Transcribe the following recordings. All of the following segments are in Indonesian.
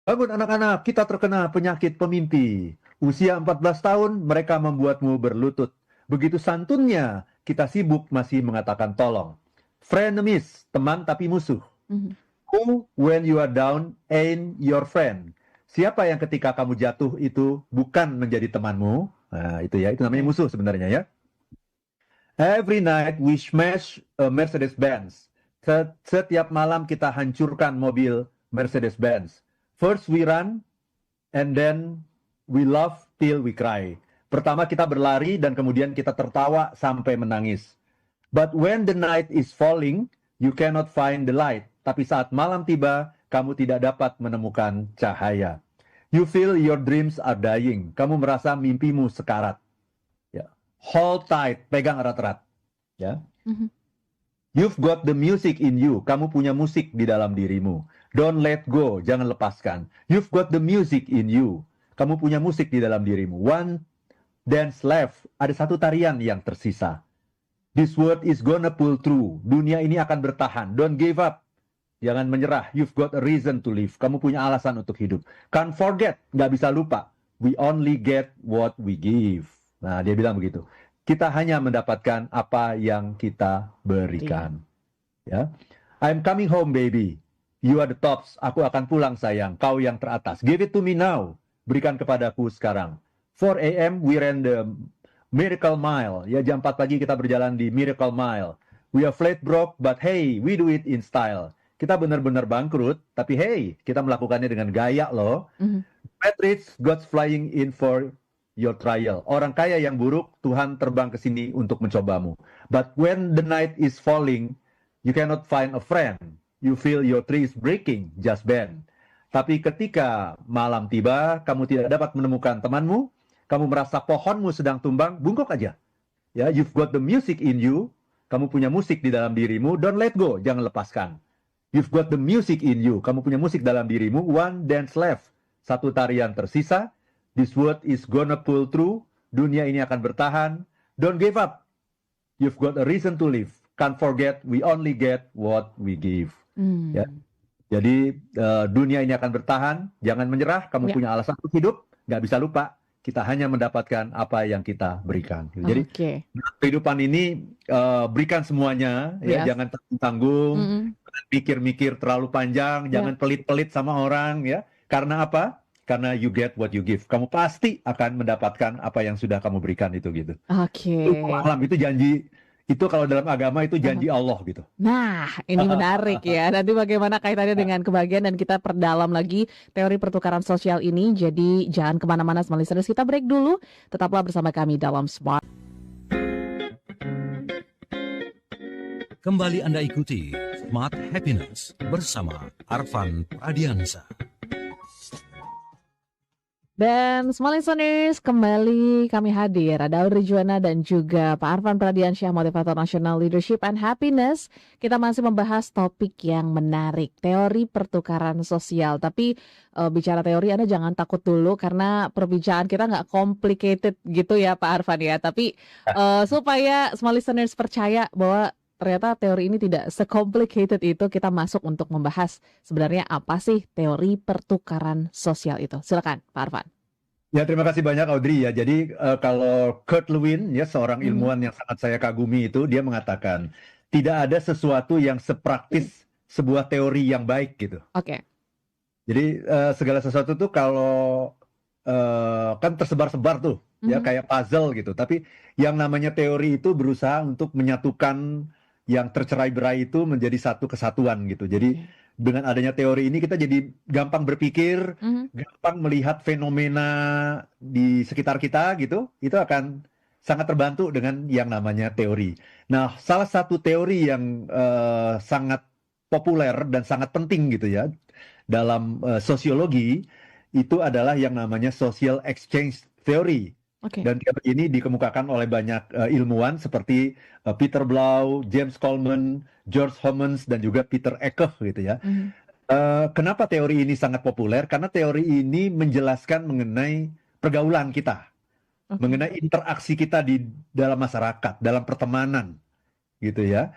Bangun anak-anak, kita terkena penyakit pemimpi. Usia 14 tahun, mereka membuatmu berlutut. Begitu santunnya, kita sibuk masih mengatakan tolong. Frenemies, teman tapi musuh. Mhm. Who, when you are down, ain't your friend. Siapa yang ketika kamu jatuh itu bukan menjadi temanmu. Nah, itu ya, itu namanya musuh sebenarnya ya. Every night we smash a Mercedes-Benz. Setiap malam kita hancurkan mobil Mercedes-Benz. First we run, and then we laugh till we cry. Pertama kita berlari dan kemudian kita tertawa sampai menangis. But when the night is falling, you cannot find the light. Tapi saat malam tiba, kamu tidak dapat menemukan cahaya. You feel your dreams are dying. Kamu merasa mimpimu sekarat. Ya. Hold tight, pegang erat-erat. Ya. Mhm. You've got the music in you. Kamu punya musik di dalam dirimu. Don't let go. Jangan lepaskan. You've got the music in you. Kamu punya musik di dalam dirimu. One dance left. Ada satu tarian yang tersisa. This world is gonna pull through. Dunia ini akan bertahan. Don't give up. Jangan menyerah. You've got a reason to live. Kamu punya alasan untuk hidup. Can't forget. Nggak bisa lupa. We only get what we give. Nah, dia bilang begitu. Kita hanya mendapatkan apa yang kita berikan. Ya. I'm coming home, baby. You are the tops. Aku akan pulang, sayang. Kau yang teratas. Give it to me now. Berikan kepadaku sekarang. 4 a.m. we ran the Miracle Mile. Ya, jam 4 pagi kita berjalan di Miracle Mile. We are flat broke, but hey, we do it in style. Kita benar-benar bangkrut, tapi hey, kita melakukannya dengan gaya loh. Bad rich, God's flying in for your trial. Orang kaya yang buruk, Tuhan terbang ke sini untuk mencobamu. But when the night is falling, you cannot find a friend. You feel your tree is breaking, just bend. Tapi ketika malam tiba, kamu tidak dapat menemukan temanmu, kamu merasa pohonmu sedang tumbang, bungkuk aja. Ya, you've got the music in you. Kamu punya musik di dalam dirimu. Don't let go, jangan lepaskan. You've got the music in you. Kamu punya musik dalam dirimu. One dance left. Satu tarian tersisa. This world is gonna pull through. Dunia ini akan bertahan. Don't give up. You've got a reason to live. Can't forget, we only get what we give. Ya. Jadi dunia ini akan bertahan. Jangan menyerah. Kamu punya alasan untuk hidup. Nggak bisa lupa. Kita hanya mendapatkan apa yang kita berikan. Jadi kehidupan ini berikan semuanya. Ya. Jangan tanggung-tanggung. Jangan mikir-mikir terlalu panjang. Jangan pelit-pelit sama orang. Ya. Karena apa? Karena you get what you give. Kamu pasti akan mendapatkan apa yang sudah kamu berikan itu gitu. Itu alam, itu janji. Itu kalau dalam agama itu janji Allah gitu. Nah, ini menarik ya. Nanti bagaimana kaitannya dengan kebahagiaan dan kita perdalam lagi teori pertukaran sosial ini. Jadi jangan kemana-mana, smart listeners. Kita break dulu. Tetaplah bersama kami dalam Smart. Kembali Anda ikuti Smart Happiness bersama Arfan Pradiansa. Dan small listeners, kembali kami hadir. Ada Audrey Juwana dan juga Pak Arfan Pradiansyah, motivator nasional Leadership and Happiness. Kita masih membahas topik yang menarik, teori pertukaran sosial. Tapi bicara teori Anda jangan takut dulu karena perbincangan kita nggak complicated gitu ya Pak Arfan ya. Tapi supaya small listeners percaya bahwa ternyata teori ini tidak se-complicated itu, kita masuk untuk membahas sebenarnya apa sih teori pertukaran sosial itu. Silakan Pak Arfan. Ya, terima kasih banyak Audrey ya. Jadi kalau Kurt Lewin ya, seorang ilmuwan yang sangat saya kagumi itu, dia mengatakan tidak ada sesuatu yang sepraktis sebuah teori yang baik gitu. Oke. Jadi segala sesuatu tuh kalau kan tersebar-sebar tuh ya, kayak puzzle gitu. Tapi yang namanya teori itu berusaha untuk menyatukan yang tercerai-berai itu menjadi satu kesatuan gitu. Jadi dengan adanya teori ini kita jadi gampang berpikir, gampang melihat fenomena di sekitar kita gitu. Itu akan sangat terbantu dengan yang namanya teori. Nah, salah satu teori yang sangat populer dan sangat penting gitu ya dalam sosiologi itu adalah yang namanya social exchange theory. Dan teori ini dikemukakan oleh banyak ilmuwan seperti Peter Blau, James Coleman, George Homans, dan juga Peter Ecke gitu ya. Kenapa teori ini sangat populer? Karena teori ini menjelaskan mengenai pergaulan kita, mengenai interaksi kita di dalam masyarakat, dalam pertemanan gitu ya.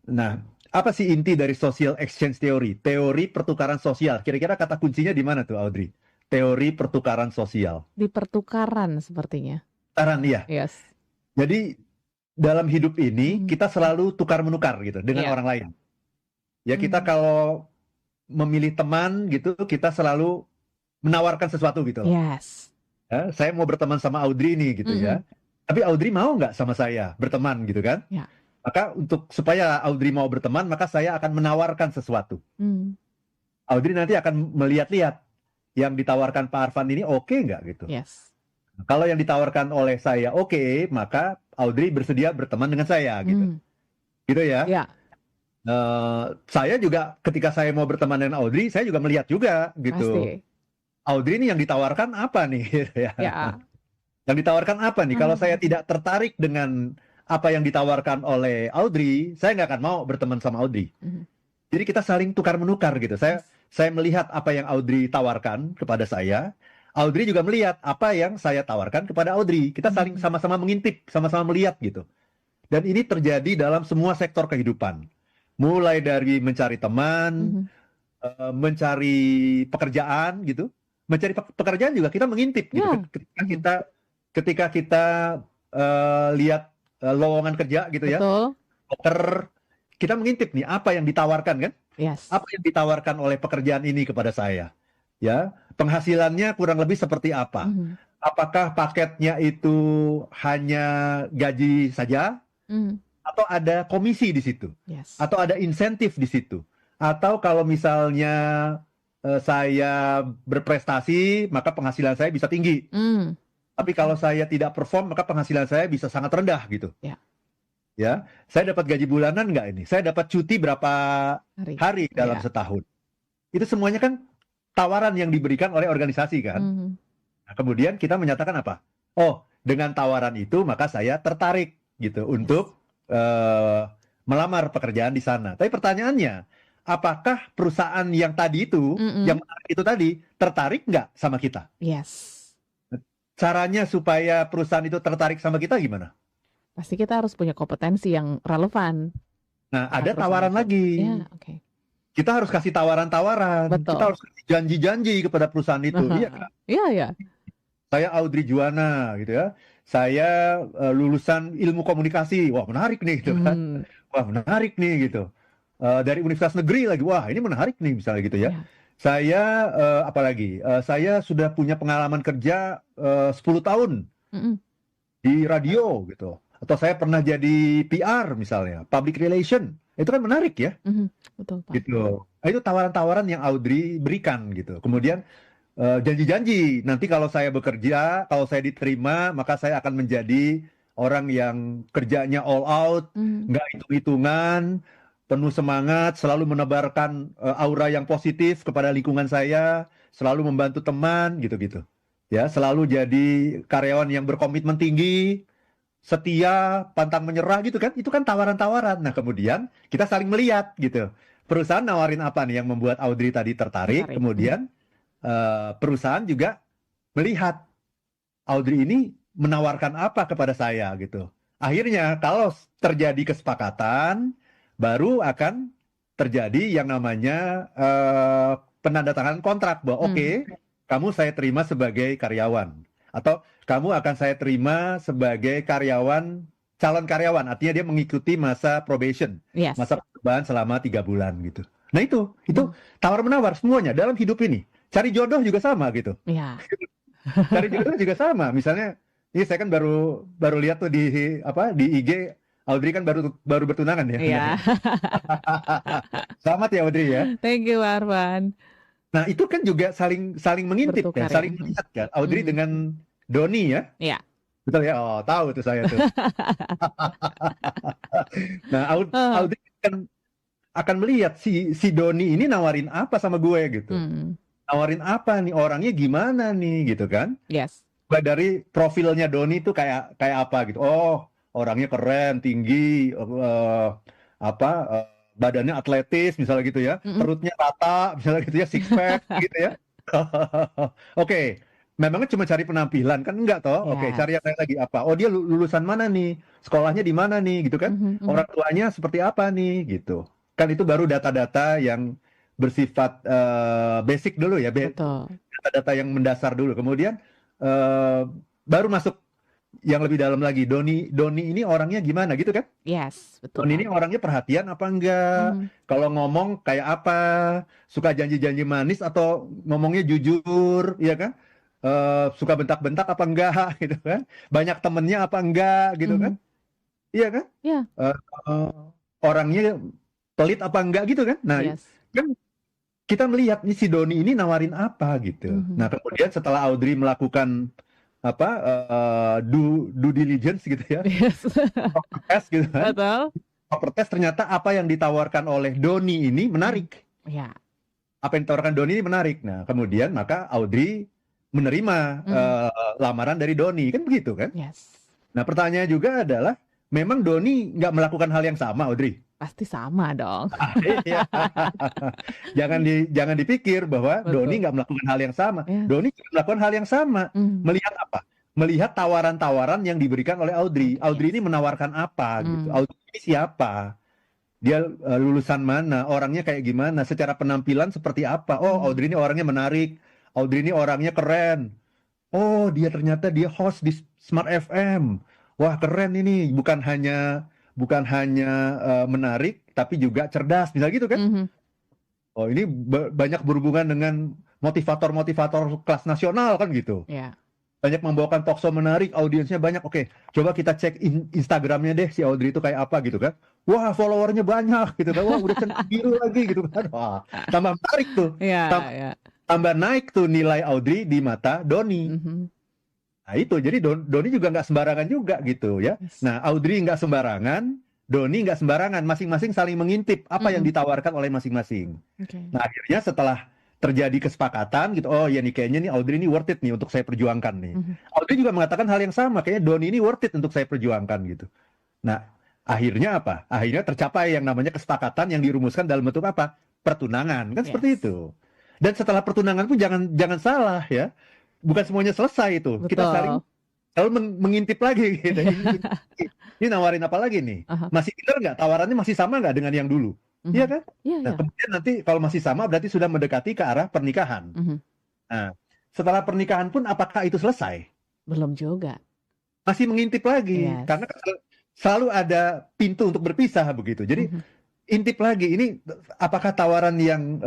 Nah, apa sih inti dari social exchange theory? Teori pertukaran sosial. Kira-kira kata kuncinya di mana tuh, Audrey? Teori pertukaran sosial. Di pertukaran sepertinya. Pertukaran, iya. Yes. Jadi dalam hidup ini kita selalu tukar-menukar gitu dengan Iya. orang lain. Ya kita kalau memilih teman gitu, kita selalu menawarkan sesuatu gitu. Yes. Ya, saya mau berteman sama Audrey nih gitu ya. Tapi Audrey mau nggak sama saya berteman gitu kan? Ya. Maka supaya Audrey mau berteman, maka saya akan menawarkan sesuatu. Audrey nanti akan melihat-lihat yang ditawarkan Pak Arfan ini oke nggak gitu. Yes. Kalau yang ditawarkan oleh saya oke, maka Audrey bersedia berteman dengan saya gitu. Gitu ya. Ya. Saya juga ketika saya mau berteman dengan Audrey, saya juga melihat juga gitu. Pasti. Audrey ini yang ditawarkan apa nih? Ya. Yang ditawarkan apa nih? Kalau saya tidak tertarik dengan apa yang ditawarkan oleh Audrey, saya nggak akan mau berteman sama Audrey. Jadi kita saling tukar-menukar gitu. Saya melihat apa yang Audrey tawarkan kepada saya. Audrey juga melihat apa yang saya tawarkan kepada Audrey. Kita saling sama-sama mengintip, sama-sama melihat gitu. Dan ini terjadi dalam semua sektor kehidupan. Mulai dari mencari teman, mencari pekerjaan gitu. Mencari pekerjaan juga kita mengintip gitu. Ketika kita lihat lowongan kerja gitu ya. Betul. Kita mengintip nih apa yang ditawarkan kan? Yes. Apa yang ditawarkan oleh pekerjaan ini kepada saya? Ya, penghasilannya kurang lebih seperti apa? Apakah paketnya itu hanya gaji saja? Atau ada komisi di situ? Yes. Atau ada insentif di situ? Atau kalau misalnya saya berprestasi, maka penghasilan saya bisa tinggi. Tapi kalau saya tidak perform, maka penghasilan saya bisa sangat rendah gitu. Ya, saya dapat gaji bulanan nggak ini? Saya dapat cuti berapa hari dalam setahun? Itu semuanya kan tawaran yang diberikan oleh organisasi kan. Nah, kemudian kita menyatakan apa? Oh, dengan tawaran itu maka saya tertarik gitu untuk melamar pekerjaan di sana. Tapi pertanyaannya, apakah perusahaan yang tadi itu, yang menarik itu tadi, tertarik nggak sama kita? Yes. Caranya supaya perusahaan itu tertarik sama kita gimana? Pasti kita harus punya kompetensi yang relevan. Nah, ada tawaran lagi. Ya, oke. Kita harus kasih tawaran-tawaran. Betul. Kita harus kasih janji-janji kepada perusahaan itu. Iya kan? Iya. Saya Audrey Juwana gitu ya. Saya lulusan ilmu komunikasi. Wah, menarik nih gitu kan. Wah, menarik nih gitu. Dari universitas negeri lagi. Wah, ini menarik nih misalnya gitu ya. Saya apalagi? Saya sudah punya pengalaman kerja 10 tahun di radio gitu. Atau saya pernah jadi PR misalnya, public relation. Itu kan menarik ya. Betul, Pak. Gitu. Nah, itu tawaran-tawaran yang Audrey berikan gitu. Kemudian janji-janji, nanti kalau saya bekerja, kalau saya diterima, maka saya akan menjadi orang yang kerjanya all out, nggak hitung-hitungan, penuh semangat, selalu menebarkan aura yang positif kepada lingkungan saya, selalu membantu teman, gitu-gitu. Ya, selalu jadi karyawan yang berkomitmen tinggi, setia, pantang menyerah gitu kan. Itu kan tawaran-tawaran. Nah, kemudian kita saling melihat gitu. Perusahaan nawarin apa nih yang membuat Audrey tadi tertarik. Kemudian perusahaan juga melihat Audrey ini menawarkan apa kepada saya gitu. Akhirnya kalau terjadi kesepakatan, baru akan terjadi yang namanya penandatanganan kontrak bahwa oke, kamu saya terima sebagai karyawan, atau kamu akan saya terima sebagai karyawan, calon karyawan, artinya dia mengikuti masa probation, masa percobaan selama 3 bulan gitu. Nah itu tawar menawar semuanya dalam hidup ini. Cari jodoh juga sama gitu. Iya. Cari jodoh juga sama. Misalnya, ini saya kan baru lihat tuh di IG, Audrey kan baru bertunangan ya. Iya. Selamat ya Audrey ya. Thank you Arfan. Nah itu kan juga saling mengintip ya, saling melihat kan. Audrey dengan Doni ya. Iya. Betul ya. Oh tahu tuh saya tuh. Nah Audrey kan akan melihat si Doni ini nawarin apa sama gue gitu. Nawarin apa nih, orangnya gimana nih gitu kan. Yes. Dari profilnya Doni itu kayak apa gitu. Oh, orangnya keren, tinggi, badannya atletis misalnya gitu ya. Perutnya rata misalnya gitu ya, six pack gitu ya. Oke. Memangnya cuma cari penampilan kan enggak toh? Oke, cari yang lain lagi apa? Oh, dia lulusan mana nih? Sekolahnya di mana nih gitu kan? Orang tuanya seperti apa nih gitu. Kan itu baru data-data yang bersifat basic dulu ya, Betul. data-data yang mendasar dulu. Kemudian baru masuk yang lebih dalam lagi. Doni ini orangnya gimana gitu kan? Yes, betul. Doni ini orangnya perhatian apa enggak? Kalau ngomong kayak apa? Suka janji-janji manis atau ngomongnya jujur, ya kan? Suka bentak-bentak apa enggak gitu kan? Banyak temennya apa enggak gitu kan? Iya kan? Iya. Orangnya pelit apa enggak gitu kan? Nah, Yes. kan kita melihat nih si Doni ini nawarin apa gitu. Nah, kemudian setelah Audrey melakukan due diligence gitu ya, Yes. proper test gitu kan. Betul. Proper test ternyata apa yang ditawarkan oleh Doni ini menarik. Ya. Apa yang ditawarkan Doni ini menarik. Nah, kemudian maka Audrey menerima lamaran dari Doni, kan begitu kan? Yes. Nah, pertanyaannya juga adalah, memang Doni nggak melakukan hal yang sama, Audrey? Pasti sama dong. Iya. Jangan dipikir bahwa Betul. Doni nggak melakukan hal yang sama. Ya. Doni juga melakukan hal yang sama. Melihat apa? Melihat tawaran-tawaran yang diberikan oleh Audrey. Audrey ini menawarkan apa gitu? Audrey ini siapa? Dia lulusan mana? Orangnya kayak gimana? Secara penampilan seperti apa? Oh, Audrey ini orangnya menarik. Audrey ini orangnya keren. Oh, ternyata dia host di Smart FM. Wah, keren ini. Bukan hanya menarik, tapi juga cerdas, misalnya gitu kan? Oh, ini banyak berhubungan dengan motivator-motivator kelas nasional kan gitu. Ya. Banyak membawakan talkshow menarik, audiensnya banyak. Oke, coba kita cek Instagramnya deh si Audrey itu kayak apa gitu kan? Wah, followernya banyak gitu kan? Wah, udah centang biru lagi gitu kan? Wah, tambah menarik tuh. Ya. Tambah naik tuh nilai Audrey di mata Doni. Nah itu, jadi Doni juga nggak sembarangan juga gitu ya. Yes. Nah, Audrey nggak sembarangan, Doni nggak sembarangan, masing-masing saling mengintip apa yang ditawarkan oleh masing-masing. Okay. Nah, akhirnya setelah terjadi kesepakatan gitu, oh ya nih kayaknya nih Audrey ini worth it nih untuk saya perjuangkan nih. Audrey juga mengatakan hal yang sama, kayaknya Doni ini worth it untuk saya perjuangkan gitu. Nah, akhirnya apa? Akhirnya tercapai yang namanya kesepakatan yang dirumuskan dalam bentuk apa? Pertunangan, kan seperti itu. Dan setelah pertunangan pun jangan salah ya. Bukan semuanya selesai itu. Betul. Kita selalu mengintip lagi gitu. Ini nawarin apa lagi nih? Masih benar nggak? Tawarannya masih sama nggak dengan yang dulu? Iya kan? Nah, kemudian nanti kalau masih sama berarti sudah mendekati ke arah pernikahan. Nah, setelah pernikahan pun apakah itu selesai? Belum juga. Masih mengintip lagi. Yes. Karena selalu ada pintu untuk berpisah begitu. Jadi intip lagi, ini apakah tawaran yang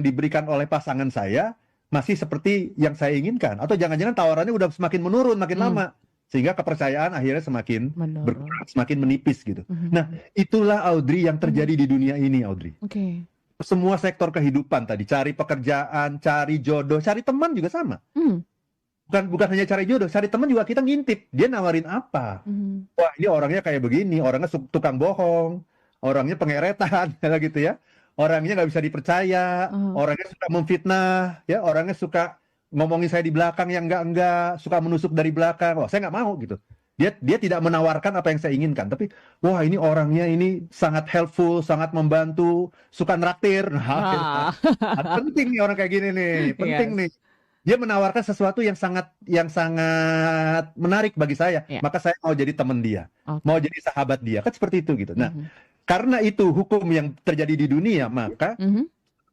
diberikan oleh pasangan saya masih seperti yang saya inginkan, atau jangan-jangan tawarannya udah semakin menurun makin lama, sehingga kepercayaan akhirnya semakin berkurang, semakin menipis gitu. Nah, itulah Audrey yang terjadi di dunia ini, Audrey. Semua sektor kehidupan tadi, cari pekerjaan, cari jodoh, cari teman juga sama. Bukan hanya cari jodoh, cari teman juga kita ngintip. Dia nawarin apa? Wah, ini orangnya kayak begini, orangnya tukang bohong, orangnya pengeretan, gitu ya. Orangnya nggak bisa dipercaya, orangnya suka memfitnah, ya, orangnya suka ngomongin saya di belakang yang enggak, suka menusuk dari belakang. Wah, saya nggak mau gitu. Dia tidak menawarkan apa yang saya inginkan, tapi wah ini orangnya ini sangat helpful, sangat membantu, suka nraktir. Nah, penting nih orang kayak gini nih, penting nih. Dia menawarkan sesuatu yang sangat menarik bagi saya, maka saya mau jadi teman dia, mau jadi sahabat dia, kan seperti itu gitu. Nah, karena itu hukum yang terjadi di dunia, maka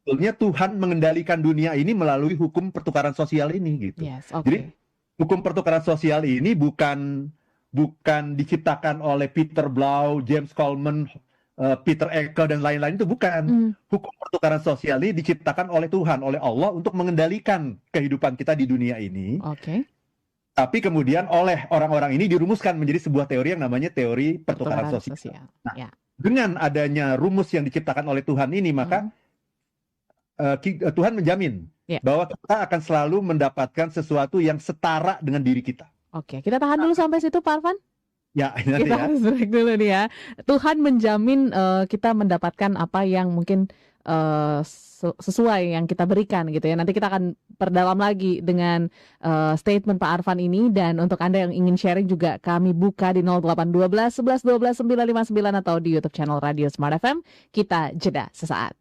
sebetulnya Tuhan mengendalikan dunia ini melalui hukum pertukaran sosial ini gitu. Jadi hukum pertukaran sosial ini bukan diciptakan oleh Peter Blau, James Coleman, Peter Eckel dan lain-lain, itu bukan. Hukum pertukaran sosial ini diciptakan oleh Tuhan, oleh Allah untuk mengendalikan kehidupan kita di dunia ini. Tapi kemudian oleh orang-orang ini dirumuskan menjadi sebuah teori yang namanya teori pertukaran sosial. Nah, dengan adanya rumus yang diciptakan oleh Tuhan ini, maka Tuhan menjamin bahwa kita akan selalu mendapatkan sesuatu yang setara dengan diri kita. Oke, kita tahan dulu sampai situ, Pak Arfan. Ya, nanti kita harus break dulu nih ya. Tuhan menjamin kita mendapatkan apa yang mungkin sesuai yang kita berikan gitu ya. Nanti kita akan perdalam lagi dengan statement Pak Arfan ini, dan untuk Anda yang ingin sharing juga kami buka di 0812 11 12 959 atau di YouTube channel Radio Smart FM. Kita jeda sesaat.